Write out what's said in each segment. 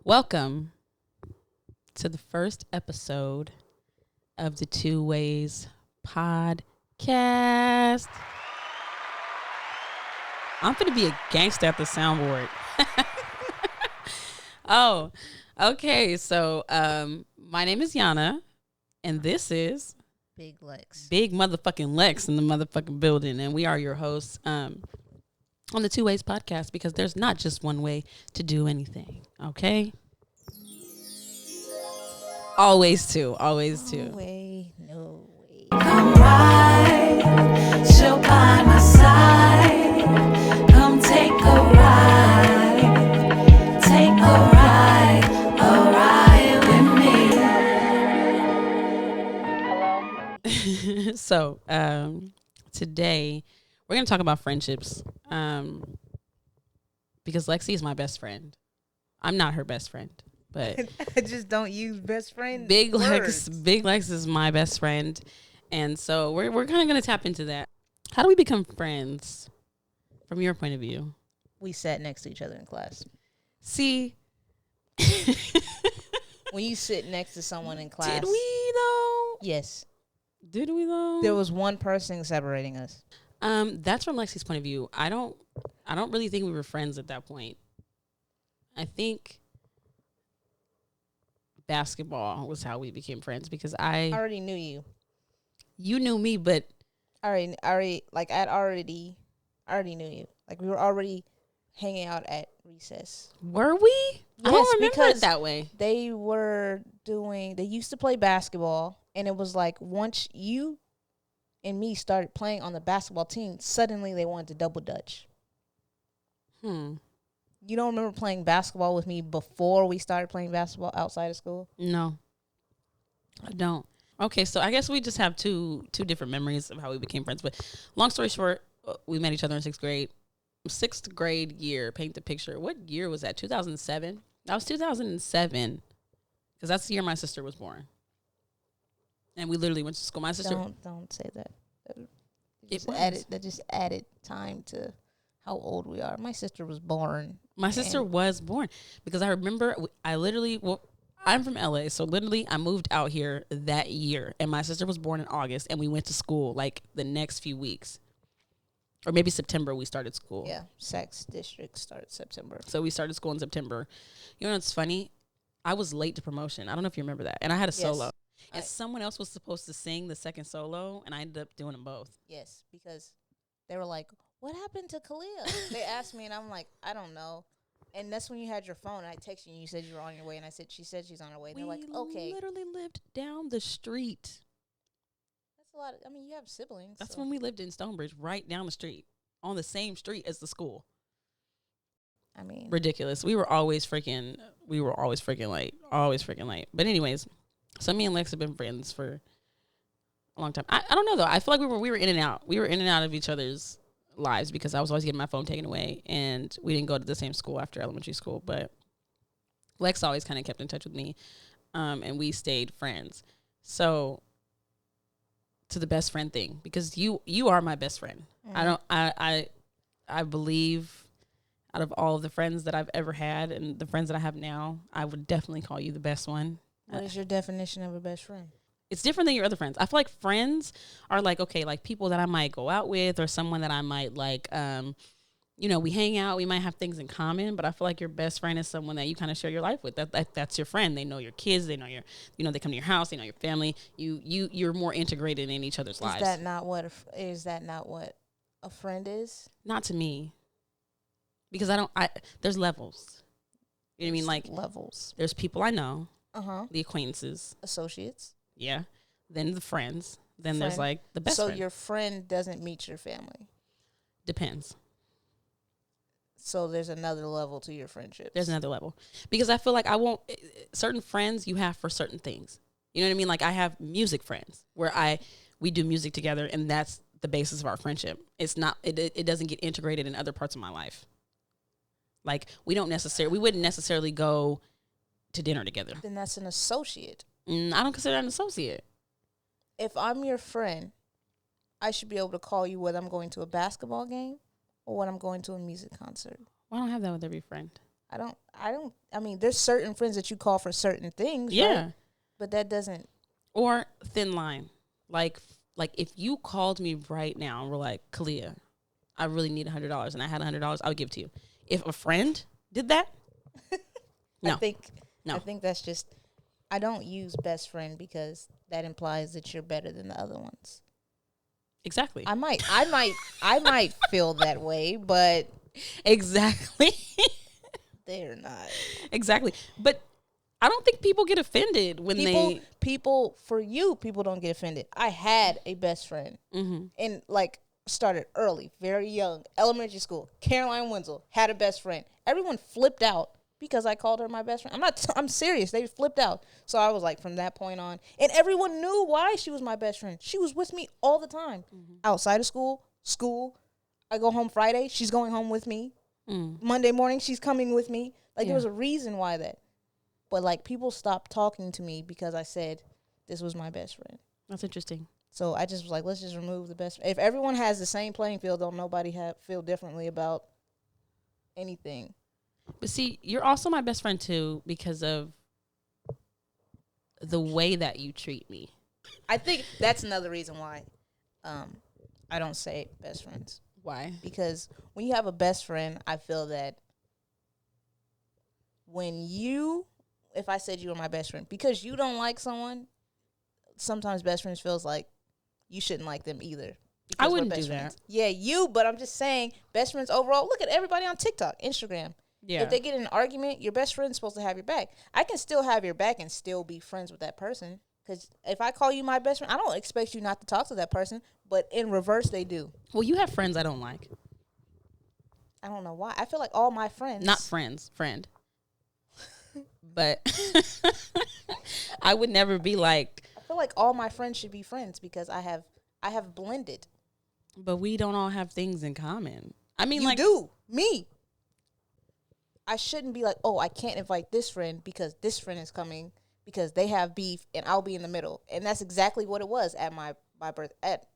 Welcome to the first episode of the Wayz Podcast. I'm gonna be a gangster at the soundboard. Oh, okay. So, my name is Yanaa, and this is Big motherfucking Lex in the motherfucking building, and we are your hosts on the Wayz Podcast because there's not just one way to do anything. Okay. Always two. No way. Come ride, she'll by my side. Come take a ride with me. So, today we're gonna talk about friendships. Because Lexi is my best friend. I'm not her best friend, but I just don't use best friend. Big Lex is my best friend, and so we're kind of gonna tap into that. How do we become friends, from your point of view? We sat next to each other in class. See, when you sit next to someone in class, did we though? Yes. Did we though? There was one person separating us. That's from Lexi's point of view. I don't really think we were friends at that point. I think basketball was how we became friends because I already knew you. You knew me, but I already knew you. Like we were already hanging out at recess. Were we? I don't remember it that way. They used to play basketball, and it was like once you and me started playing on the basketball team, suddenly they wanted to double dutch. You don't remember playing basketball with me before we started playing basketball outside of school? No, I don't. Okay, so I guess we just have two different memories of how we became friends. But long story short, we met each other in sixth grade. Sixth grade year, paint the picture. What year was that? 2007? That was 2007. Because that's the year my sister was born. And we literally went to school. My sister... Don't say that. That just added time to how old we are. My sister was born. My sister was born. Because I remember, I'm from LA. So literally, I moved out here that year. And my sister was born in August. And we went to school like the next few weeks. Or maybe September we started school. Yeah, Sex District started September. So we started school in September. You know what's funny? I was late to promotion. I don't know if you remember that. And I had a solo. And someone else was supposed to sing the second solo, and I ended up doing them both. Yes, because they were like, what happened to Khalil? They asked me, and I'm like, I don't know. And that's when you had your phone. I texted you, and you said you were on your way, and I said, she said she's on her way. And they're like, okay. We literally lived down the street. That's a lot. You have siblings. That's when we lived in Stonebridge, right down the street, on the same street as the school. Ridiculous. We were always freaking late. But anyways, so me and Lex have been friends for a long time. I don't know though. I feel like we were in and out. We were in and out of each other's lives because I was always getting my phone taken away, and we didn't go to the same school after elementary school. But Lex always kind of kept in touch with me, and we stayed friends. So to the best friend thing, because you are my best friend. I believe out of all of the friends that I've ever had and the friends that I have now, I would definitely call you the best one. What is your definition of a best friend? It's different than your other friends. I feel like friends are like, okay, like people that I might go out with or someone that I might like, we hang out, we might have things in common, but I feel like your best friend is someone that you kind of share your life with. That's your friend. They know your kids, they know they come to your house, they know your family. You're more integrated in each other's lives. Is that not what a friend is? Not to me. Because there's levels. You know what I mean? Like levels. There's people I know. The acquaintances. Associates. Yeah. Then the friends. Then there's like the best friend. So your friend doesn't meet your family? Depends. So there's another level to your friendships. There's another level. Because I feel like certain friends you have for certain things. You know what I mean? Like I have music friends where we do music together, and that's the basis of our friendship. It's not, it doesn't get integrated in other parts of my life. Like we wouldn't necessarily go to dinner together. Then that's an associate. I don't consider that an associate. If I'm your friend, I should be able to call you whether I'm going to a basketball game or when I'm going to a music concert. Well, I don't have that with every friend. I mean, there's certain friends that you call for certain things, Yeah. right? But that doesn't. Or thin line. Like if you called me right now and were like, Kalia, I really need $100 and I had $100, I would give it to you. If a friend did that, no. I think that's just, I don't use best friend because that implies that you're better than the other ones. Exactly. I might feel that way, but exactly. they're not. Exactly. But I don't think people get offended when people don't get offended. I had a best friend and like started early, very young, elementary school. Caroline Wenzel had a best friend. Everyone flipped out because I called her my best friend. I'm serious. They flipped out. So I was like, from that point on, and everyone knew why she was my best friend. She was with me all the time, outside of school. I go home Friday, she's going home with me. Monday morning, she's coming with me. Like there was a reason why that. But like people stopped talking to me because I said this was my best friend. That's interesting. So I just was like, let's just remove the best. If everyone has the same playing field, don't nobody feel differently about anything. But see, you're also my best friend too because of the way that you treat me. I think that's another reason why I don't say best friends. Why? Because when you have a best friend, I feel that if I said you were my best friend, because you don't like someone, sometimes best friends feels like you shouldn't like them either. I wouldn't do friends. that. Yeah, but I'm just saying, best friends overall, look at everybody on TikTok, Instagram. Yeah. If they get in an argument, your best friend's supposed to have your back. I can still have your back and still be friends with that person. Because if I call you my best friend, I don't expect you not to talk to that person. But in reverse, they do. Well, you have friends I don't like. I don't know why. I feel like all my friends. Not friends, friend. But I would never be like. I feel like all my friends should be friends because I have blended. But we don't all have things in common. I mean, you do. Me. I shouldn't be like, oh, I can't invite this friend because this friend is coming because they have beef and I'll be in the middle. And that's exactly what it was at my birth, at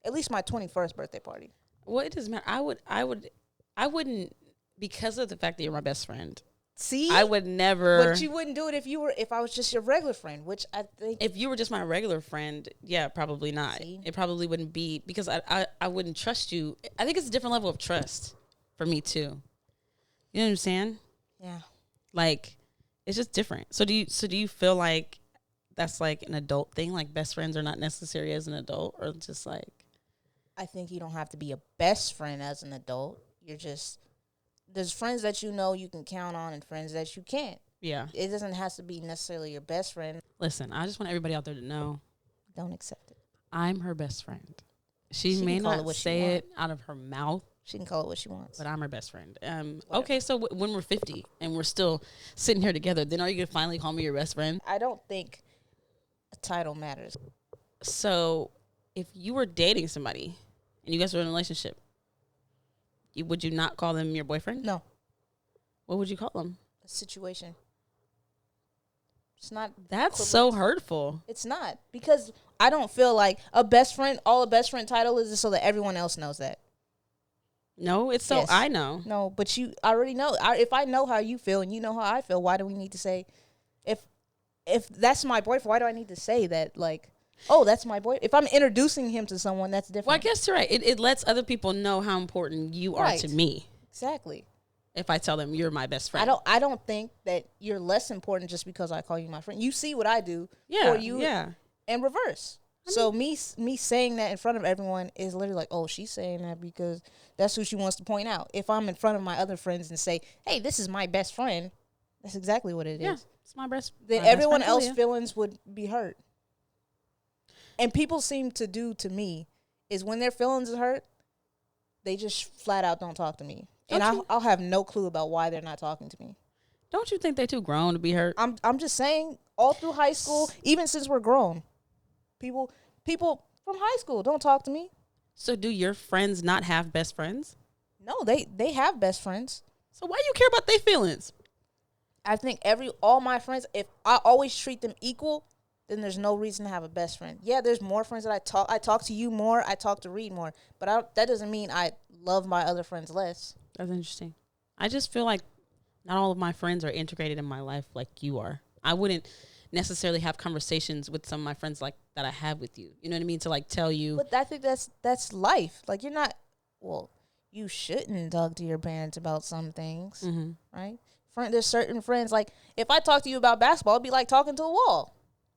least my 21st birthday party. Well, it doesn't matter. I wouldn't, because of the fact that you're my best friend. See? I would never. But you wouldn't do it if I was just your regular friend, which I think. If you were just my regular friend, yeah, probably not. See? It probably wouldn't be, because I wouldn't trust you. I think it's a different level of trust for me too. You know what I'm saying? Yeah. Like, it's just different. So do you feel like that's like an adult thing? Like best friends are not necessary as an adult, or just like? I think you don't have to be a best friend as an adult. There's friends that you know you can count on and friends that you can't. Yeah. It doesn't have to be necessarily your best friend. Listen, I just want everybody out there to know. Don't accept it. I'm her best friend. She may can call it not what she say want. it out of her mouth. She can call it what she wants. But I'm her best friend. Okay, so when we're 50 and we're still sitting here together, then are you going to finally call me your best friend? I don't think a title matters. So if you were dating somebody and you guys were in a relationship, would you not call them your boyfriend? No. What would you call them? A situation. It's not. That's so hurtful. It's not. Because I don't feel like all a best friend title is so that everyone else knows that. No, it's so Yes. I know. No, but you already know. If I know how you feel and you know how I feel, why do we need to say, if that's my boyfriend, why do I need to say that, like, oh, that's my boy? If I'm introducing him to someone, that's different. Well, I guess you're right. It lets other people know how important you are to me. Exactly. If I tell them you're my best friend. I don't think that you're less important just because I call you my friend. You see what I do Yeah, for you yeah. and reverse. So me saying that in front of everyone is literally like, oh, she's saying that because that's who she wants to point out. If I'm in front of my other friends and say, hey, this is my best friend, that's exactly what it is. It's my best. Then everyone else's feelings would be hurt. And people seem to do to me is when their feelings are hurt, they just flat out don't talk to me. And I'll have no clue about why they're not talking to me. Don't you think they're too grown to be hurt? I'm just saying, all through high school, even since we're grown, people from high school don't talk to me. So do your friends not have best friends? No, they have best friends. So why do you care about their feelings? I think all my friends, if I always treat them equal, then there's no reason to have a best friend. Yeah, there's more friends that I talk to you more, I talk to Reed more, but that doesn't mean I love my other friends less. That's interesting. I just feel like Not all of my friends are integrated in my life like you are. I wouldn't necessarily have conversations with some of my friends like that I have with you. You know what I mean? To like tell you. But I think that's life. Like you're not. Well, you shouldn't talk to your parents about some things, right? There's certain friends. Like if I talk to you about basketball, it'd be like talking to a wall.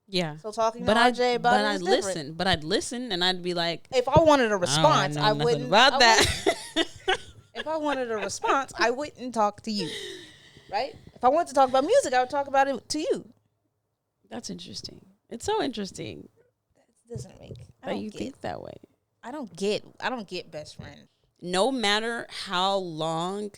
Yeah. So talking to RJ about it is different. But I'd listen and I'd be like, if I wanted a response, I wouldn't. About that. If I wanted a response, I wouldn't talk to you, right? If I wanted to talk about music, I would talk about it to you. That's interesting. It's so interesting. That doesn't make. That you think that way. I don't get best friends. No matter how long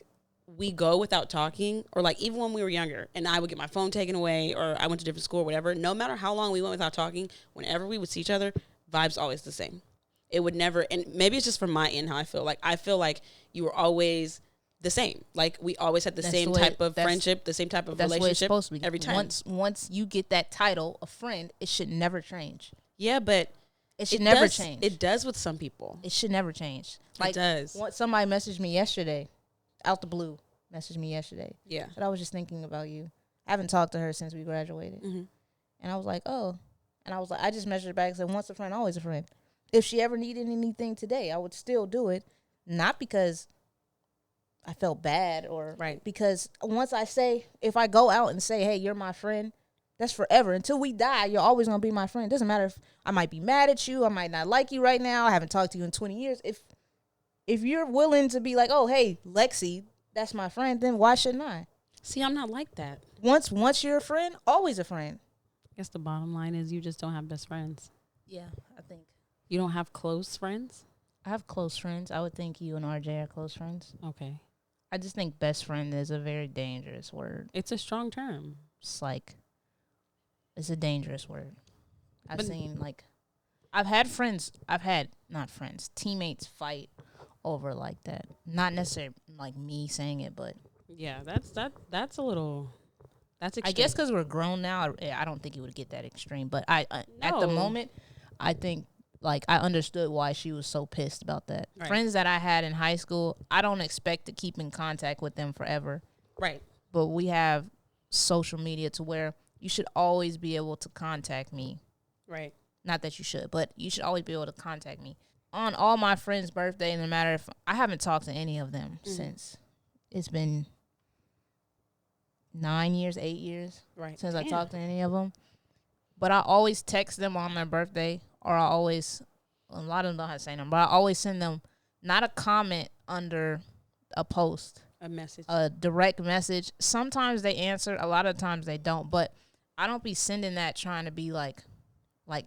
we go without talking, or like even when we were younger and I would get my phone taken away or I went to different school or whatever, no matter how long we went without talking, whenever we would see each other, vibes always the same. It would never, and maybe it's just from my end how I feel. Like I feel like you were always the same. Like we always had the same type of friendship, the same type of relationship. That's what it's supposed to be. Every time. Once you get that title, a friend, it should never change. Yeah, but it should never change. It does with some people. It should never change. Like, it does. Somebody messaged me yesterday, out the blue. Messaged me yesterday. Yeah. But I was just thinking about you. I haven't talked to her since we graduated. And I was like, oh. And I was like, I just messaged her back and said, once a friend, always a friend. If she ever needed anything today, I would still do it. Not because I felt bad or because once I say, if I go out and say, hey, you're my friend, that's forever. Until we die, you're always going to be my friend. Doesn't matter if I might be mad at you. I might not like you right now. I haven't talked to you in 20 years. If you're willing to be like, oh, hey, Lexi, that's my friend, then why shouldn't I? See, I'm not like that. Once you're a friend, always a friend. I guess the bottom line is you just don't have best friends. Yeah, I think. You don't have close friends? I have close friends. I would think you and RJ are close friends. Okay. I just think best friend is a very dangerous word. It's a strong term. It's a dangerous word. I've had teammates fight over like that. Not necessarily like me saying it, but yeah, that's a little. That's extreme. I guess because we're grown now, I don't think it would get that extreme. But at the moment, I think like I understood why she was so pissed about that. Right. Friends that I had in high school, I don't expect to keep in contact with them forever. Right. But we have social media to where you should always be able to contact me. Right. Not that you should, but you should always be able to contact me. On all my friends' birthday, no matter if I haven't talked to any of them since it's been 9 years, 8 years since I talked to any of them. But I always text them on their birthday, or a lot of them don't have to say them, but I always send them not a comment under a post. A message. A direct message. Sometimes they answer, a lot of times they don't, but I don't be sending that trying to be like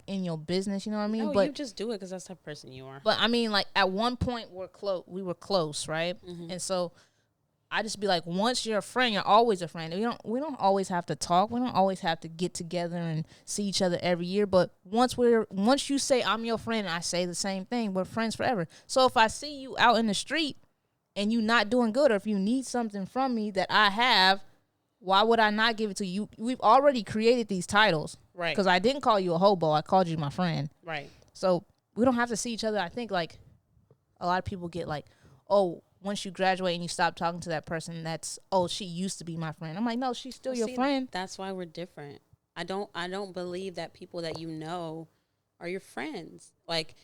in your business, you know what I mean? No, but you just do it because that's the type of person you are. But I mean, like at one point we were close, right? And so I just be like, once you're a friend, you're always a friend. We don't always have to talk. We don't always have to get together and see each other every year. But once you say I'm your friend, I say the same thing. We're friends forever. So if I see you out in the street and you not doing good, or if you need something from me that I have, why would I not give it to you? We've already created these titles. Right. Because I didn't call you a hobo. I called you my friend. Right. So we don't have to see each other. I think like a lot of people get like, oh, once you graduate and you stop talking to that person, she used to be my friend. I'm like, no, she's still your friend. That's why we're different. I don't believe that people that you know are your friends. Like,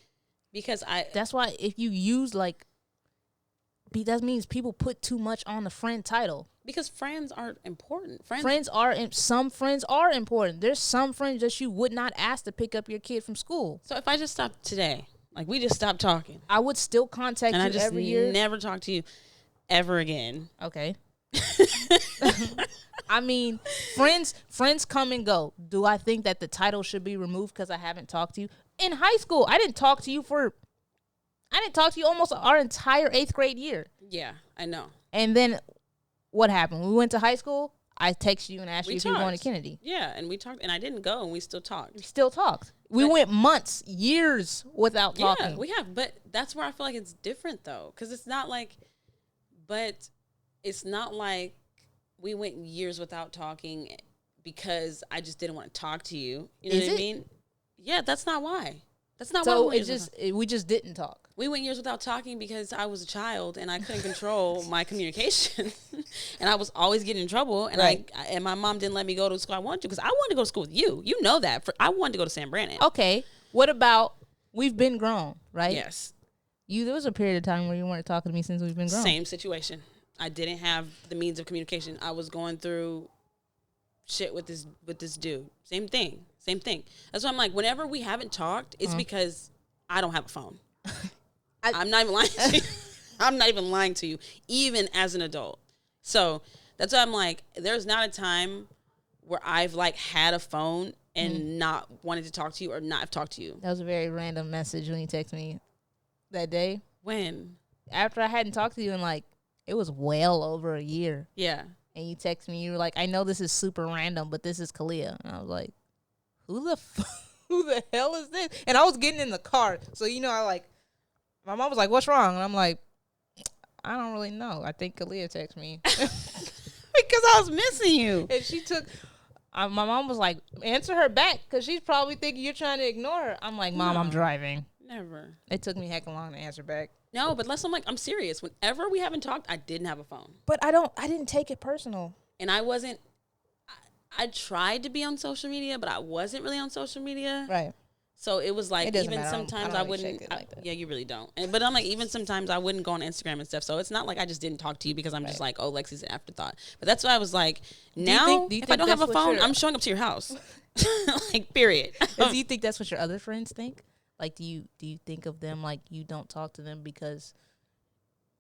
because that's why if you use like, that means people put too much on the friend title. Because friends aren't important. Some friends are important. There's some friends that you would not ask to pick up your kid from school. So if I just stopped today, like we just stopped talking, I would still contact you every year. And I just never talk to you ever again. Okay. I mean, friends come and go. Do I think that the title should be removed because I haven't talked to you? In high school, I didn't talk to you almost our entire 8th grade year. Yeah, I know. And then what happened? We went to high school. I texted you and asked you if you were going to Kennedy. Yeah, and we talked, and I didn't go, and we still talked. We went months, years without talking. Yeah, we have, but that's where I feel like it's different, though, because it's not like we went years without talking because I just didn't want to talk to you. You know what I mean? Yeah, that's not why. That's not So why we just didn't talk. we went years without talking because I was a child and I couldn't control my communication, and I was always getting in trouble. And and my mom didn't let me go to school I wanted to because I wanted to go to school with you. You know that. I wanted to go to San Brandon. Okay. What about we've been grown, right? Yes. There was a period of time where you weren't talking to me since we've been grown. Same situation. I didn't have the means of communication. I was going through shit with this dude. Same thing. That's why I'm like, whenever we haven't talked, it's because I don't have a phone. I'm not even lying to you. I'm not even lying to you, even as an adult. So that's why I'm like, there's not a time where I've like had a phone and not wanted to talk to you or not have talked to you. That was a very random message when you texted me that day. When? After I hadn't talked to you in like, it was well over a year. Yeah. And you text me, you were like, I know this is super random, but this is Kalia. And I was like, who the hell is this? And I was getting in the car. So, my mom was like, what's wrong? And I'm like, I don't really know. I think Kalia texted me. Because I was missing you. And she took, my mom was like, answer her back because she's probably thinking you're trying to ignore her. I'm like, Mom, I'm driving. Never. It took me heck long to answer back. No, but I'm like, I'm serious. Whenever we haven't talked, I didn't have a phone. But I didn't take it personal. And I wasn't, I tried to be on social media, but I wasn't really on social media. Right. So it was like, even matter. sometimes I wouldn't. Yeah, you really don't. But I'm like, even sometimes I wouldn't go on Instagram and stuff. So it's not like I just didn't talk to you because I'm just like, oh, Lexi's an afterthought. But that's why I was like, now, if I don't have a phone, I'm showing up to your house. Like, period. Do you think that's what your other friends think? Like, do you think of them like you don't talk to them because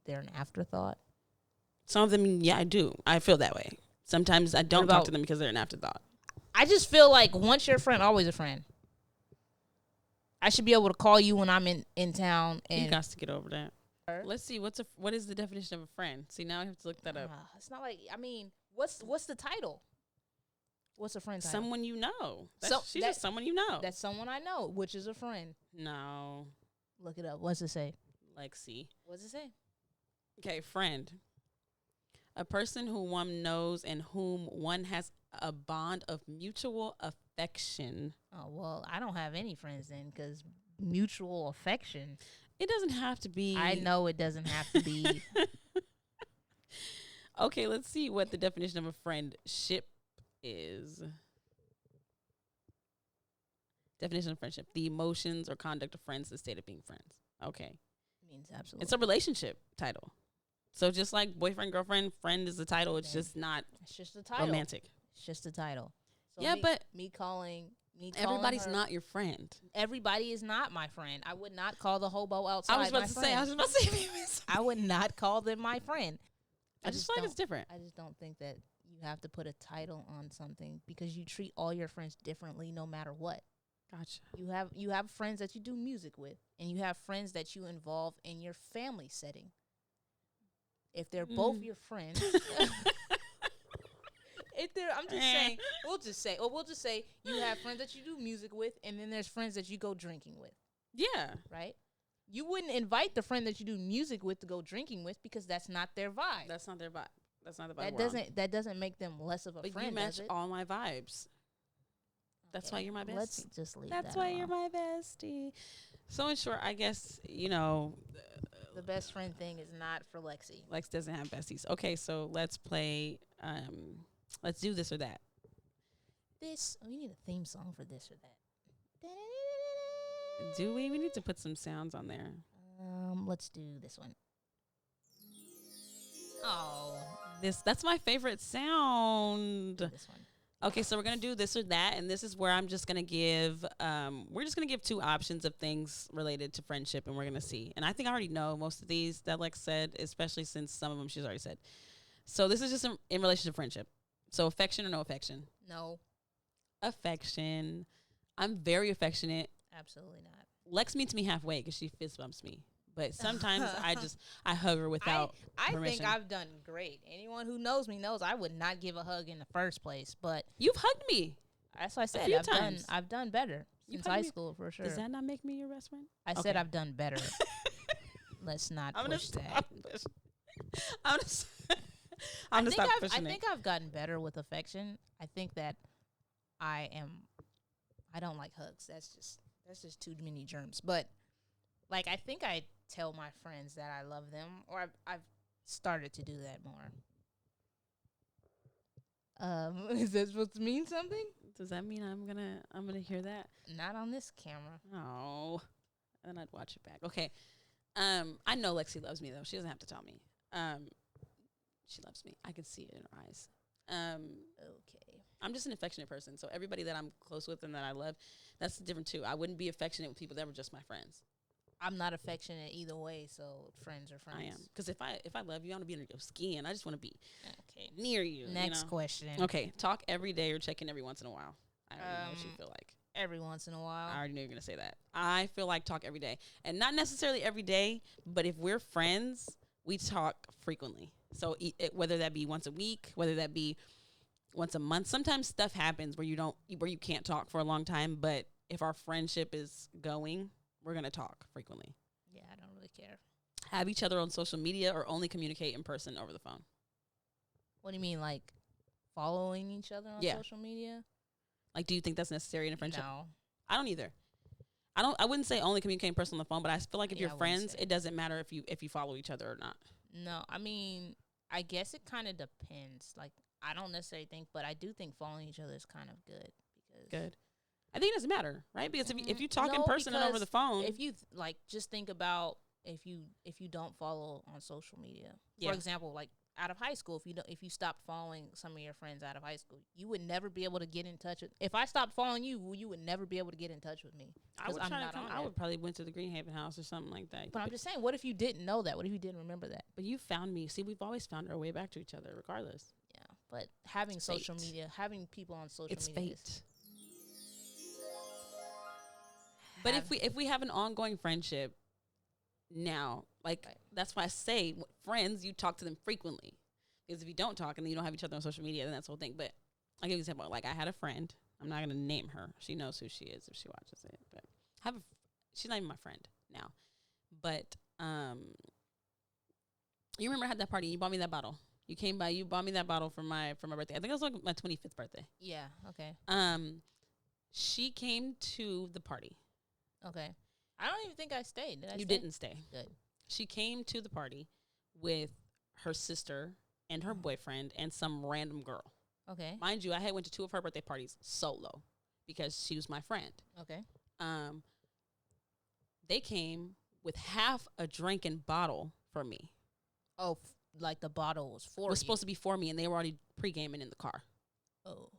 they're an afterthought? Some of them, yeah, I do. I feel that way. Sometimes I don't talk to them because they're an afterthought. I just feel like once you're a friend, always a friend. I should be able to call you when I'm in town. And you got to get over that. Let's see, what is the definition of a friend? See, now I have to look that up. It's not like, what's the title? What's a friend title? Someone you know. She's just someone you know. That's someone I know, which is a friend. No. Look it up. What's it say? Lexi. What's it say? Okay, friend. A person who one knows and whom one has a bond of mutual affection. Oh, well, I don't have any friends then because mutual affection. It doesn't have to be. I know it doesn't have to be. Okay, let's see what the definition of a friendship is. Definition of friendship: the emotions or conduct of friends, the state of being friends. Okay, Means absolutely. it's a relationship title. So just like boyfriend, girlfriend, friend is the title. It's just not. It's just a title. Romantic. It's just a title. So yeah, but everybody's not your friend. Everybody is not my friend. I would not call the hobo outside. I was about to say. I would not call them my friend. I just feel like it's different. I just don't think that you have to put a title on something because you treat all your friends differently no matter what. Gotcha. You have friends that you do music with, and you have friends that you involve in your family setting. If they're both your friends, we'll just say you have friends that you do music with, and then there's friends that you go drinking with. Yeah. Right? You wouldn't invite the friend that you do music with to go drinking with because that's not their vibe. That's not their vibe. That's not the vibe. That doesn't make them less of a friend. But you match all my vibes. That's why you're my bestie. Let's just leave That's that why alone. you're my bestie. So in short, I guess, the best friend thing is not for Lexi. Lex doesn't have besties. Okay, so let's play, let's do this or that. We need a theme song for this or that. Do we? We need to put some sounds on there. Let's do this one. Oh, that's my favorite sound. This one. Okay, so we're going to do this or that, and this is where I'm just going to give, we're just going to give two options of things related to friendship, and we're going to see. And I think I already know most of these that Lex said, especially since some of them she's already said. So this is just in relation to friendship. So affection or no affection? No. Affection. I'm very affectionate. Absolutely not. Lex meets me halfway because she fist bumps me. But sometimes I hug her without I permission. think I've done great. Anyone who knows me knows I would not give a hug in the first place. But you've hugged me. That's what I said. A few times. I've done better since high school for sure. Does that not make me your best friend? I said I've done better. Let's not push that. I'm gonna stop pushing it. I think I've gotten better with affection. I think that I don't like hugs. That's just too many germs. But like, I think I tell my friends that I love them, or I've started to do that more. Is that supposed to mean something? Does that mean I'm gonna hear that? Not on this camera. Oh, then I'd watch it back. Okay. I know Lexi loves me though. She doesn't have to tell me. She loves me. I can see it in her eyes. Okay. I'm just an affectionate person. So everybody that I'm close with and that I love, that's different too. I wouldn't be affectionate with people that were just my friends. I'm not affectionate either way, so friends are friends. I am. Because if I love you, I want to be under your skin. I just want to be Okay. near you. Next question. Okay. Talk every day or check in every once in a while. I already know what you feel like. Every once in a while. I already knew you were going to say that. I feel like talk every day. And not necessarily every day, but if we're friends, we talk frequently. So whether that be once a week, whether that be once a month, sometimes stuff happens where you can't talk for a long time. But if our friendship is going, we're going to talk frequently. Yeah, I don't really care. Have each other on social media or only communicate in person over the phone? What do you mean, like following each other on social media? Like, do you think that's necessary in a friendship? No. I don't either. I wouldn't say only communicate in person on the phone, but I feel like if you're friends, it doesn't matter if you follow each other or not. No, I mean, I guess it kind of depends. Like, I don't necessarily think, but I do think following each other is kind of good. Because I think it doesn't matter, right? Because if you talk in person and over the phone, if you just think about if you don't follow on social media, for example, like out of high school, if you stopped following some of your friends out of high school, you would never be able to get in touch with. If I stopped following you, you would never be able to get in touch with me. I would probably went to the Greenhaven house or something like that. But I'm just saying, what if you didn't know that? What if you didn't remember that? But you found me. See, we've always found our way back to each other, regardless. Yeah, but having social media, having people on social media, it's fate. But if we have an ongoing friendship now, that's why I say friends, you talk to them frequently. Because if you don't talk and then you don't have each other on social media, then that's the whole thing. But I'll give you an example. Like, I had a friend. I'm not going to name her. She knows who she is if she watches it. But she's not even my friend now. But you remember I had that party. You bought me that bottle. You came by. You bought me that bottle for my birthday. I think it was like my 25th birthday. Yeah. Okay. She came to the party. Okay. I don't even think I stayed. Did I? You didn't stay. Good. She came to the party with her sister and her boyfriend and some random girl. Okay. Mind you, I had went to 2 of her birthday parties solo because she was my friend. Okay. They came with half a drinking bottle for me. Oh, like the bottle was for you. It was supposed to be for me, and they were already pre-gaming in the car. Oh.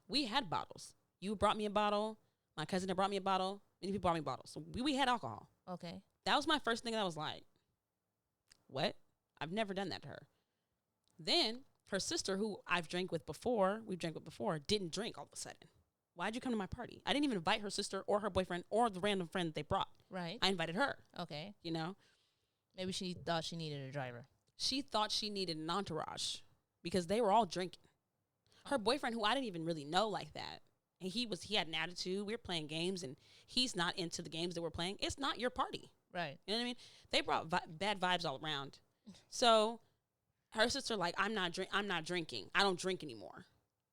We had bottles. You brought me a bottle. My cousin had brought me a bottle. Many people brought me bottles. So we had alcohol. Okay. That was my first thing that I was like, what? I've never done that to her. Then her sister, who we've drank with before, didn't drink all of a sudden. Why'd you come to my party? I didn't even invite her sister or her boyfriend or the random friend that they brought. Right. I invited her. Okay. You know? Maybe she thought she needed a driver. She thought she needed an entourage because they were all drinking. Her boyfriend, who I didn't even really know like that, and he had an attitude. We were playing games, and he's not into the games that we're playing. It's not your party. Right. You know what I mean? They brought bad vibes all around. So her sister, like, I'm not drinking. I don't drink anymore.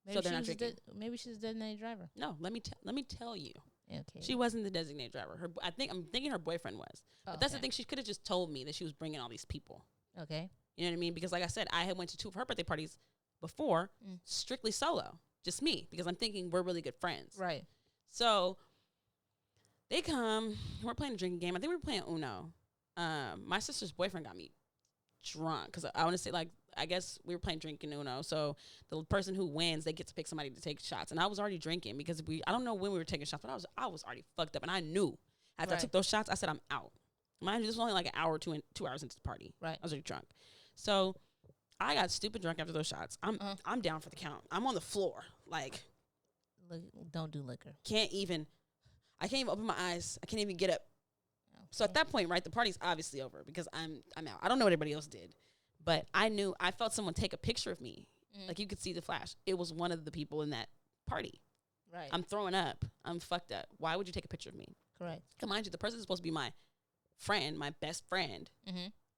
Maybe so they're not drinking. Maybe she's a designated driver. No, let me tell you. Okay. She wasn't the designated driver. I'm thinking her boyfriend was. But that's the thing. She could have just told me that she was bringing all these people. Okay. You know what I mean? Because like I said, I had went to 2 of her birthday parties before, strictly solo, just me, because I'm thinking we're really good friends. Right. So they come. We're playing a drinking game. I think we were playing Uno. My sister's boyfriend got me drunk because I want to say, like, I guess we were playing drinking Uno. So the person who wins, they get to pick somebody to take shots. And I was already drinking because I don't know when we were taking shots, but I was already fucked up. And I knew after I took those shots, I said, I'm out. Mind you, this was only like an hour or 2 hours into the party. Right. I was already drunk. So I got stupid drunk after those shots. I'm down for the count. I'm on the floor. Like, don't do liquor. I can't even open my eyes. I can't even get up. Okay. So at that point, right, the party's obviously over because I'm out. I don't know what everybody else did, but I felt someone take a picture of me. Like, you could see the flash. It was one of the people in that party. Right. I'm throwing up. I'm fucked up. Why would you take a picture of me? Correct. Mind you, the person is supposed to be my friend, my best friend,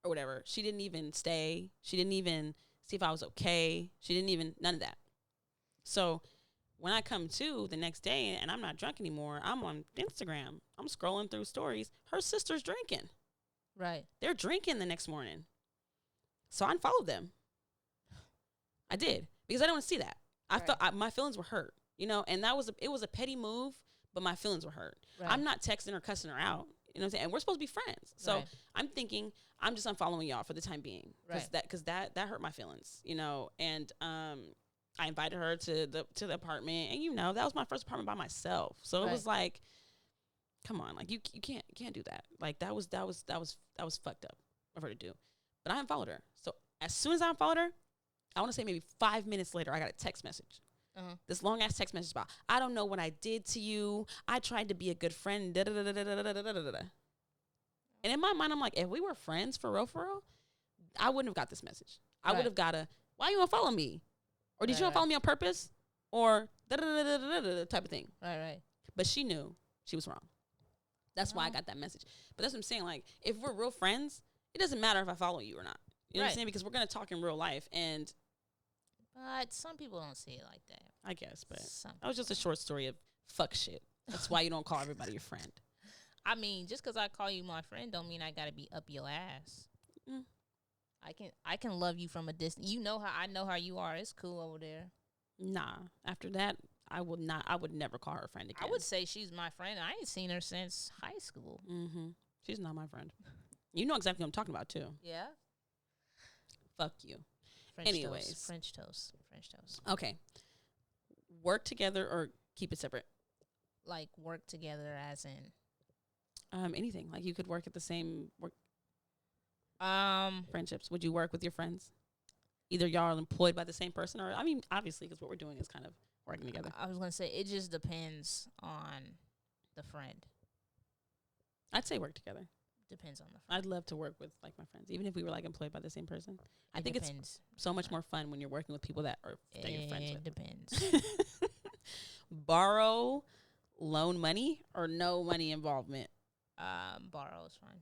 or whatever. She didn't even stay. She didn't even see if I was okay. She didn't even, none of that. So when I come to the next day and I'm not drunk anymore, I'm on Instagram. I'm scrolling through stories. Her sister's drinking. Right. They're drinking the next morning. So I unfollowed them. I did because I didn't want to see that. I felt my feelings were hurt, you know, and it was a petty move, but my feelings were hurt. Right. I'm not texting or cussing her out, you know what I'm saying? And we're supposed to be friends. So I'm thinking I'm just unfollowing y'all for the time being because that hurt my feelings, you know, and I invited her to the apartment, and you know that was my first apartment by myself, so it was like, come on, like you can't do that. Like that was fucked up of her to do. But I unfollowed her. So as soon as I unfollowed her, I want to say maybe 5 minutes later, I got a text message. This long ass text message about, I don't know what I did to you. I tried to be a good friend. Da, da, da, da, da, da, da, da, da. And in my mind, I'm like, if we were friends for real, I wouldn't have got this message. I would have got a, why you unfollow me? Or did you unfollow me on purpose? Or da, da, da, da, da, da, da, type of thing. Right. But she knew she was wrong. That's why I got that message. But that's what I'm saying. Like, if we're real friends, it doesn't matter if I follow you or not. You know what I'm saying? Because we're going to talk in real life. But some people don't see it like that. I guess, but that was just a short story of fuck shit. That's why you don't call everybody your friend. I mean, just because I call you my friend don't mean I got to be up your ass. I can love you from a distance. You know how I know how you are. It's cool over there. Nah. After that, I would never call her a friend again. I would say she's my friend. I ain't seen her since high school. She's not my friend. You know exactly what I'm talking about, too. Yeah? Fuck you. Anyways. French toast. Okay. Work together or keep it separate? Like work together as in? Anything. Like you could work at the same work. Friendships. Would you work with your friends? Either y'all are employed by the same person or, I mean, obviously, because what we're doing is kind of working together. I was going to say, it just depends on the friend. I'd say work together. Depends on the friend. I'd love to work with like my friends, even if we were like employed by the same person. I think it's so much more fun when you're working with people that you're friends with. It depends. Borrow, loan money, or no money involvement? Borrow is fine.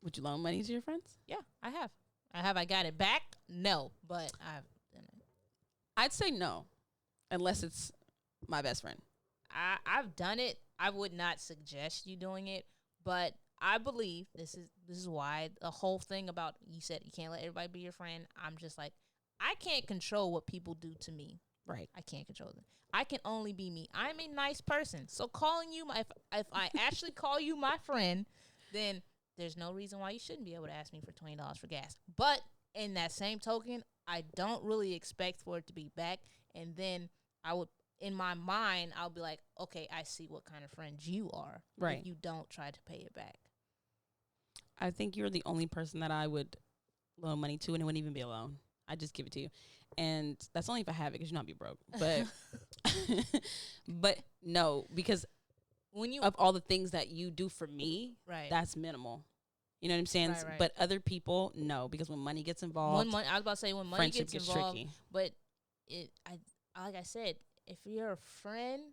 Would you loan money to your friends? Yeah, I have. I got it back? No, but I've done it. I'd say no, unless it's my best friend. I've done it. I would not suggest you doing it, but I believe this is why the whole thing about you said you can't let everybody be your friend. I'm just like, I can't control what people do to me. Right. I can't control them. I can only be me. I'm a nice person. So calling you if I actually call you my friend, then there's no reason why you shouldn't be able to ask me for $20 for gas. But in that same token, I don't really expect for it to be back. And then in my mind, I'll be like, okay, I see what kind of friend you are. Right. If you don't try to pay it back. I think you're the only person that I would loan money to, and it wouldn't even be a loan. I'd just give it to you. And that's only if I have it, because you're not be broke. But but no, because of all the things that you do for me, that's minimal. You know what I'm saying? Right. But other people, no, because when money gets involved, I was about to say when money gets involved, tricky. But like I said, if you're a friend,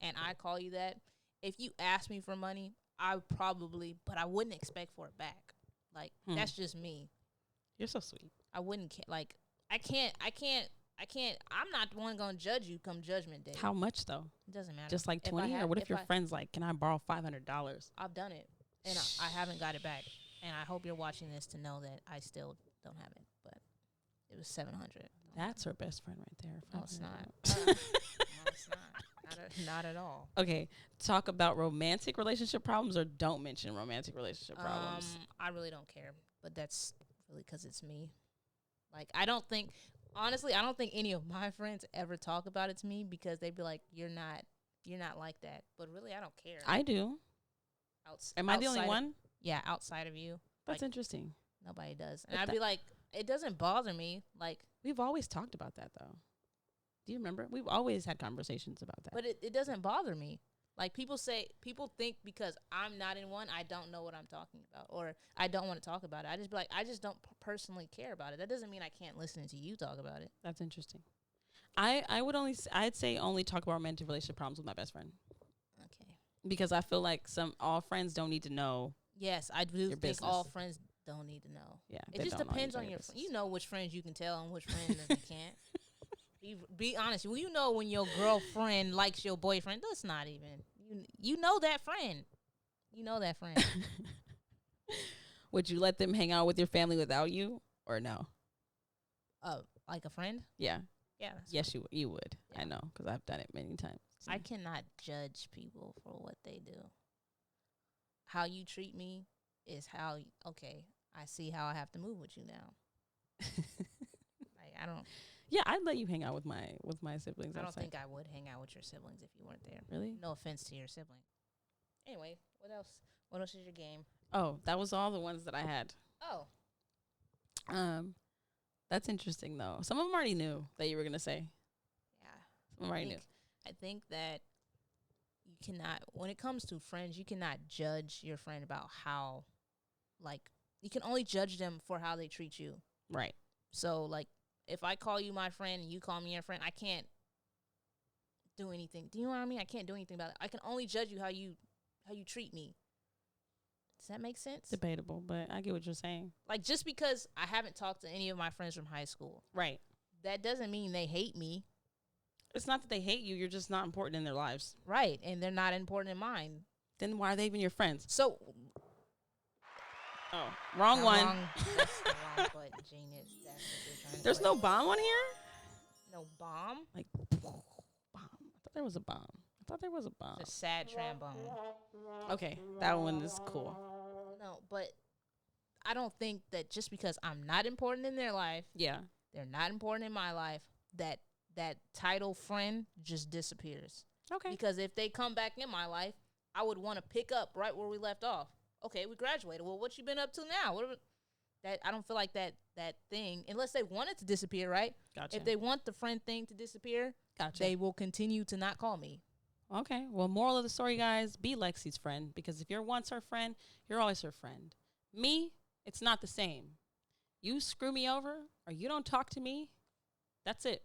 and I call you that, if you ask me for money, but I wouldn't expect for it back. Like that's just me. You're so sweet. I wouldn't like. I can't. I'm not the one gonna judge you come Judgment Day. How much though? It doesn't matter. Just like 20, or what if your friend's like, can I borrow $500? I've done it, and I haven't got it back. And I hope you're watching this to know that I still don't have it, but it was $700. That's her best friend right there. No, it's not. No, it's not. Not at all. Okay, talk about romantic relationship problems, or don't mention romantic relationship problems. I really don't care, but that's really because it's me. Like, I don't think any of my friends ever talk about it to me because they'd be like, you're not like that. But really, I don't care. I do. Am I the only one? Yeah, outside of you. That's interesting. Nobody does. And I'd be like, it doesn't bother me. Like, we've always talked about that, though. Do you remember? We've always had conversations about that. But it doesn't bother me. Like, people think because I'm not in one, I don't know what I'm talking about, or I don't want to talk about it. I just be like, I just don't personally care about it. That doesn't mean I can't listen to you talk about it. That's interesting. I'd say only talk about romantic relationship problems with my best friend. Okay. Because I feel like all friends don't need to know. Yes, I do think all friends don't need to know. Yeah. It just depends on your friend. You know which friends you can tell and which friends you can't. Be honest. Well, you know when your girlfriend likes your boyfriend. That's not even. You know that friend. You know that friend. Would you let them hang out with your family without you or no? Like a friend? Yeah. Yeah. Yes, you would. Yeah. I know because I've done it many times. So. I cannot judge people for what they do. How you treat me is how. Okay, I see how I have to move with you now. Like I don't. Yeah, I'd let you hang out with my siblings. I don't think I would hang out with your siblings if you weren't there. Really? No offense to your sibling. Anyway, what else? What else is your game? Oh, that was all the ones that I had. Oh. That's interesting though. Some of them already knew that you were gonna say. Yeah. Some of them already knew. I think that you cannot, when it comes to friends, you cannot judge your friend about how, like, you can only judge them for how they treat you. Right. So, like, if I call you my friend and you call me your friend, I can't do anything. Do you know what I mean? I can't do anything about it. I can only judge you how you treat me. Does that make sense? Debatable, but I get what you're saying. Like, just because I haven't talked to any of my friends from high school. Right. That doesn't mean they hate me. It's not that they hate you. You're just not important in their lives. Right. And they're not important in mine. Then why are they even your friends? So. Oh, wrong one. That's the wrong button, genius. That's what you're trying to There's say. no bomb on here? No bomb? Like, bomb. I thought there was a bomb. It's a sad trombone. Okay, that one is cool. No, but I don't think that just because I'm not important in their life, yeah, they're not important in my life, that title friend just disappears. Okay. Because if they come back in my life, I would want to pick up right where we left off. Okay, we graduated. Well, what you been up to now? That I don't feel like that thing, unless they want it to disappear, right? Gotcha. If they want the friend thing to disappear, gotcha, they will continue to not call me. Okay. Well, moral of the story, guys, be Lexi's friend, because if you're once her friend, you're always her friend. Me, it's not the same. You screw me over or you don't talk to me, that's it.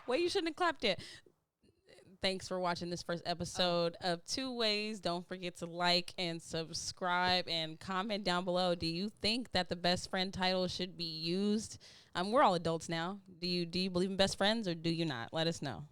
Well, you shouldn't have clapped it. Thanks for watching this first episode of Two Ways. Don't forget to like and subscribe and comment down below. Do you think that the best friend title should be used? We're all adults now. Do you believe in best friends or do you not? Let us know.